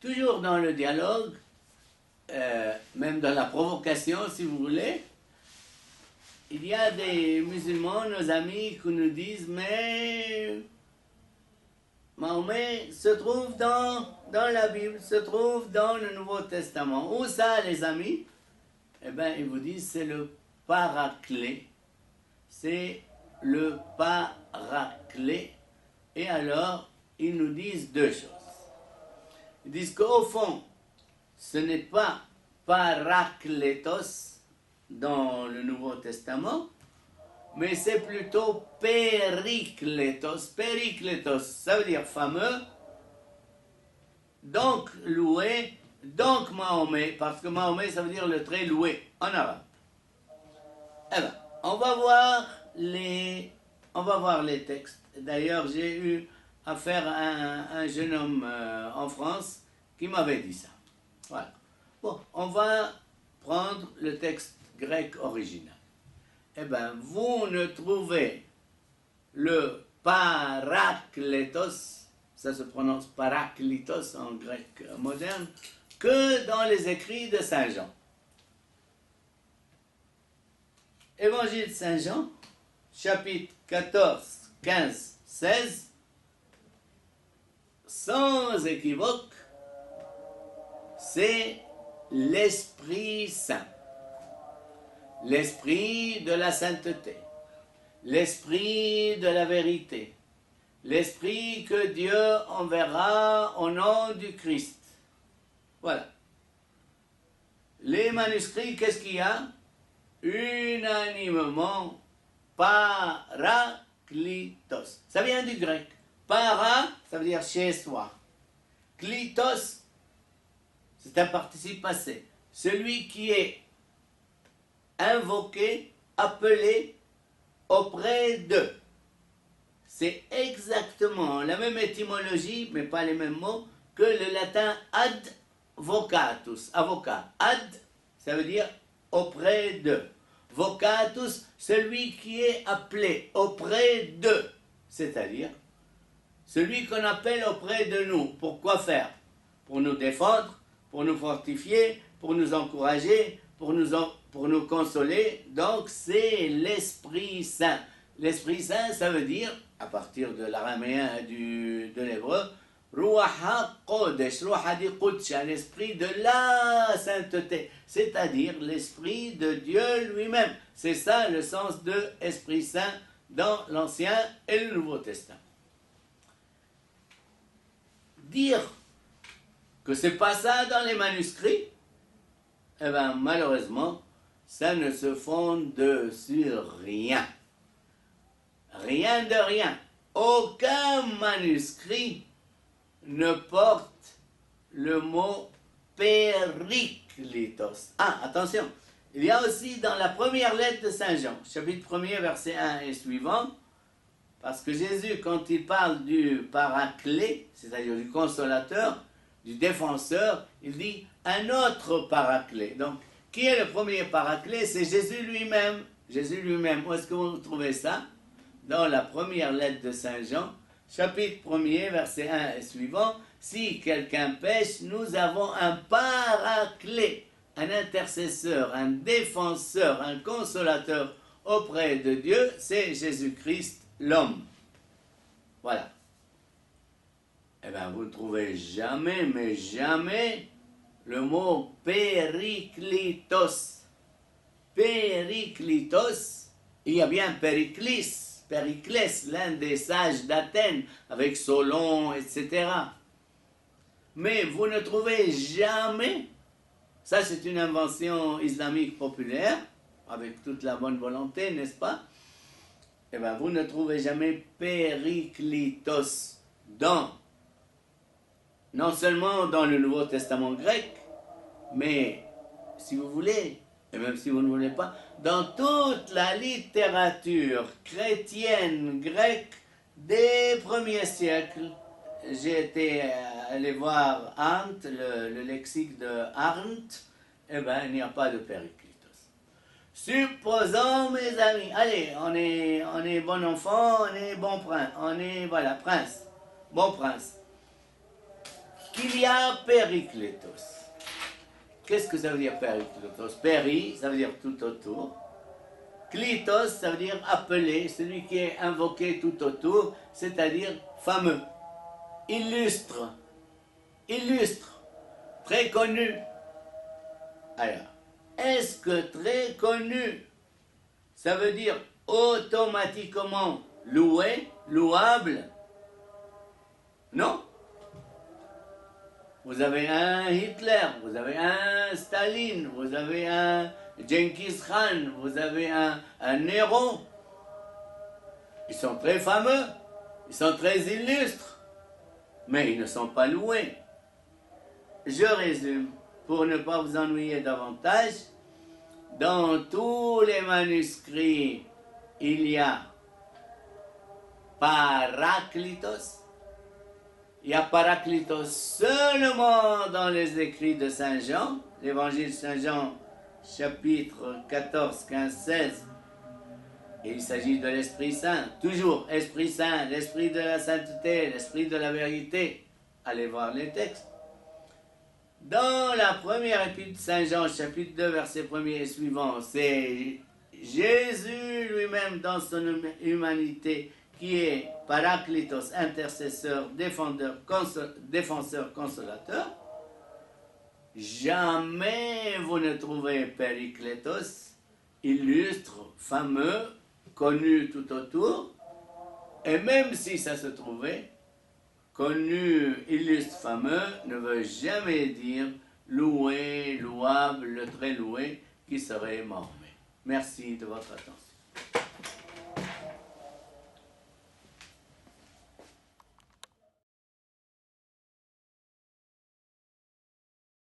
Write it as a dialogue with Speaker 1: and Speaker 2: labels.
Speaker 1: toujours dans le dialogue, même dans la provocation si vous voulez, il y a des musulmans, nos amis, qui nous disent mais Mahomet se trouve dans la Bible, se trouve dans le Nouveau Testament. Où ça les amis? Eh bien ils vous disent c'est le paraclet. C'est le paraclet. Et alors, ils nous disent deux choses. Ils disent qu'au fond, ce n'est pas parakletos dans le Nouveau Testament, mais c'est plutôt perikletos. Perikletos, ça veut dire fameux, donc loué, donc Mahomet, parce que Mahomet, ça veut dire le très loué en arabe. Eh bien, on va voir les textes. D'ailleurs, j'ai eu affaire à un jeune homme en France qui m'avait dit ça. Voilà. Bon, on va prendre le texte grec original. Eh bien, vous ne trouvez le parakletos, ça se prononce paraklitos en grec moderne, que dans les écrits de Saint Jean. Évangile de Saint Jean, chapitre 14, 15, 16, sans équivoque, c'est l'Esprit Saint, l'Esprit de la sainteté, l'Esprit de la vérité, l'Esprit que Dieu enverra au nom du Christ. Voilà. Les manuscrits, qu'est-ce qu'il y a? Unanimement, paraklitos. Ça vient du grec. Para, ça veut dire chez soi. Klitos, c'est un participe passé. Celui qui est invoqué, appelé auprès d'eux. C'est exactement la même étymologie, mais pas les mêmes mots, que le latin advocatus. Avocat. Ad, ça veut dire auprès d'eux. Vocatus, celui qui est appelé auprès d'eux. C'est-à-dire celui qu'on appelle auprès de nous. Pour quoi faire? Pour nous défendre, pour nous fortifier, pour nous encourager, pour nous consoler. Donc c'est l'Esprit Saint. L'Esprit Saint, ça veut dire, à partir de l'araméen et de l'hébreu, Ruach HaKodesh, Ruach HaDikudesh, l'esprit de la sainteté, c'est-à-dire l'esprit de Dieu lui-même. C'est ça le sens de Esprit Saint dans l'Ancien et le Nouveau Testament. Dire que c'est pas ça dans les manuscrits, eh bien malheureusement, ça ne se fonde sur rien. Rien de rien. Aucun manuscrit ne porte le mot Périclitos. Ah, attention, il y a aussi dans la première lettre de Saint Jean, chapitre 1er, verset 1 et suivant, parce que Jésus, quand il parle du paraclet, c'est-à-dire du consolateur, du défenseur, il dit un autre paraclet. Donc, qui est le premier paraclet? C'est Jésus lui-même. Jésus lui-même. Où est-ce que vous trouvez ça? Dans la première lettre de Saint Jean, chapitre 1er, verset 1 et suivant, si quelqu'un pêche, nous avons un paraclet, un intercesseur, un défenseur, un consolateur auprès de Dieu, c'est Jésus-Christ, l'homme. Voilà. Eh bien, vous ne trouvez jamais, mais jamais, le mot Périclitos. Périclitos, il y a bien Périclis, Périclès, l'un des sages d'Athènes, avec Solon, etc. Mais vous ne trouvez jamais, ça c'est une invention islamique populaire, avec toute la bonne volonté, n'est-ce pas? Eh bien, vous ne trouvez jamais Périclitos non seulement dans le Nouveau Testament grec, mais, si vous voulez, et même si vous ne voulez pas, dans toute la littérature chrétienne grecque des premiers siècles. J'ai été allé voir Arndt, le lexique de Arndt, eh bien, il n'y a pas de Périclitos. Supposons, mes amis, allez, on est bon enfant, on est bon prince, on est, voilà, prince, bon prince. qu'il y a Périklétos. Qu'est-ce que ça veut dire Périklétos? Péri, ça veut dire tout autour. Klétos, ça veut dire appelé, celui qui est invoqué tout autour, c'est-à-dire fameux, illustre, très connu. Alors, est-ce que très connu, ça veut dire automatiquement loué, louable? Non. Vous avez un Hitler, vous avez un Staline, vous avez un Genghis Khan, vous avez un Néron. Ils sont très fameux, ils sont très illustres, mais ils ne sont pas loués. Je résume, pour ne pas vous ennuyer davantage. Dans tous les manuscrits, il y a Parakletos. Il y a Parakletos seulement dans les écrits de Saint Jean, l'évangile de Saint Jean, chapitre 14, 15, 16. Et il s'agit de l'Esprit Saint, toujours Esprit Saint, l'Esprit de la sainteté, l'Esprit de la vérité. Allez voir les textes. Dans la première épître de Saint Jean, chapitre 2, verset 1er et suivant, c'est Jésus lui-même dans son humanité qui est Parakletos, intercesseur, défenseur, consolateur. Jamais vous ne trouvez Périklétos, illustre, fameux, connu tout autour. Et même si ça se trouvait, connu, illustre, fameux, ne veut jamais dire loué, louable, le très loué, qui serait mort. Merci de votre attention.